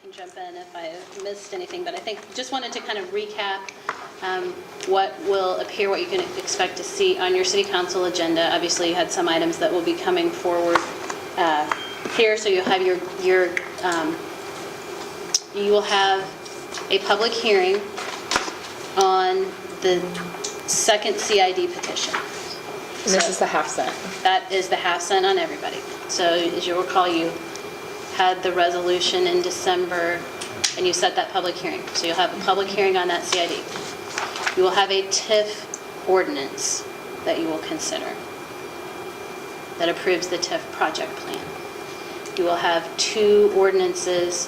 can jump in if I missed anything, but I think, just wanted to kind of recap what will appear, what you can expect to see on your city council agenda. Obviously, you had some items that will be coming forward here, so you'll have you will have a public hearing on the second CID petition. And this is the half cent. That is the half cent on everybody. So as you recall, you had the resolution in December and you set that public hearing. So you'll have a public hearing on that CID. You will have a TIF ordinance that you will consider that approves the TIF project plan. You will have 2 ordinances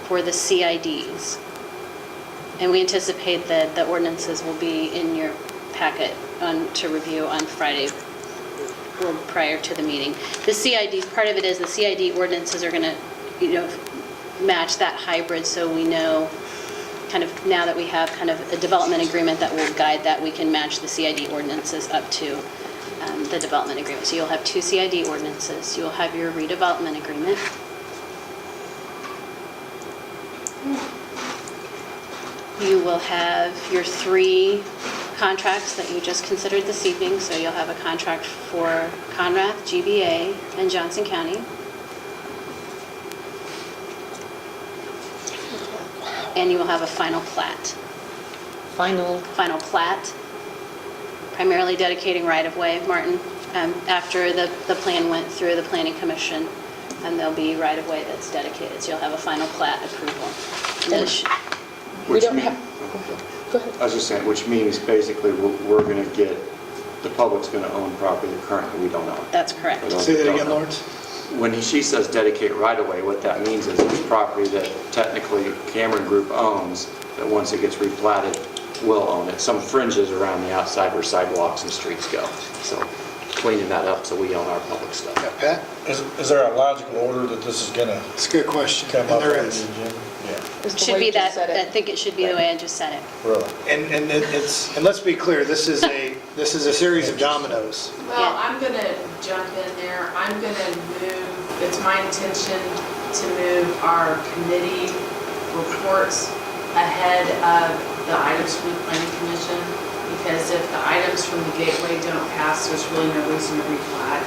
for the CIDs. And we anticipate that the ordinances will be in your packet to review on Friday or prior to the meeting. The CIDs, part of it is the CID ordinances are going to, match that hybrid, so we know kind of now that we have kind of a development agreement that will guide that, we can match the CID ordinances up to the development agreement. So you'll have 2 CID ordinances. You'll have your redevelopment agreement. You will have your 3 contracts that you just considered this evening. So you'll have a contract for Conrath, GBA, and Johnson County. And you will have a final plat. Final plat, primarily dedicating right-of-way, Martin, after the plan went through the Planning Commission, and there'll be right-of-way that's dedicated. So you'll have a final plat approval. We don't have, go ahead. I was just saying, which means basically we're going to get, the public's going to own property that currently we don't own. That's correct. Say that again, Lawrence? When she says dedicate right-of-way, what that means is it's property that technically Cameron Group owns, that once it gets replatted, will own it. Some fringes around the outside where sidewalks and streets go. So cleaning that up so we own our public stuff. Yeah, Pat? Is there a logical order that this is going to It's a good question. come And up on there the is. agenda? Yeah, Is the Should way be you that, just said I it. think it should be the way I just said it. really. And let's be clear, this is a series of dominoes. Yeah. Well, I'm going to jump in there. I'm going to move, it's my intention to move our committee reports ahead of the items from the Planning Commission, because if the items from the Gateway don't pass, there's really no reason to replat.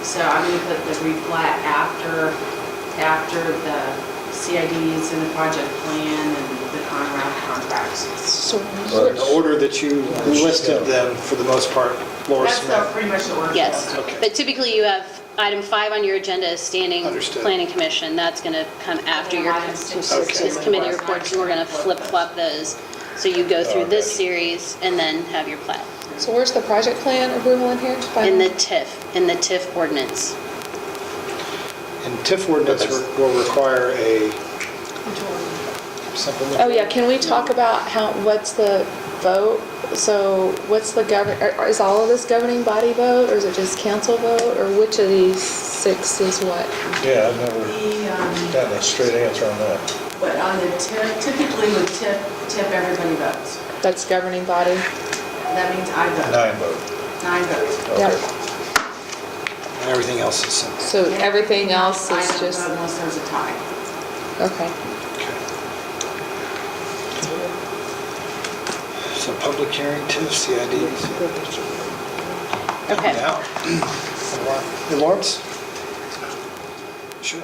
So I'm going to put the replat after the CIDs and the project plan and the Conrath contracts. So, The order that you listed them, for the most part, Laura That's Smith. pretty much the order. Yes, Okay. but typically you have item 5 on your agenda is standing Understood. Planning Commission. That's going to come after your Item 6 Okay. this committee reports, and we're going to flip-flop those. So you go through this series and then have your plat. so where's the project plan approval in here? In the TIF ordinance. And TIF ordinance will require a simple. Oh, yeah, can we talk about what's the vote? So what's the is all of this governing body vote, or is it just council vote, or which of these 6 is what? Yeah, I've never The, gotten a straight answer on that. But on the TIF, typically with TIF, everybody votes. That's governing body? That means I vote. 9 vote. 9 votes. Yep. And everything else is simple. So everything else I is don't just, vote unless there's a tie. okay. So public hearing, TIF, CIDs. Okay. Now, Lawrence? Sure.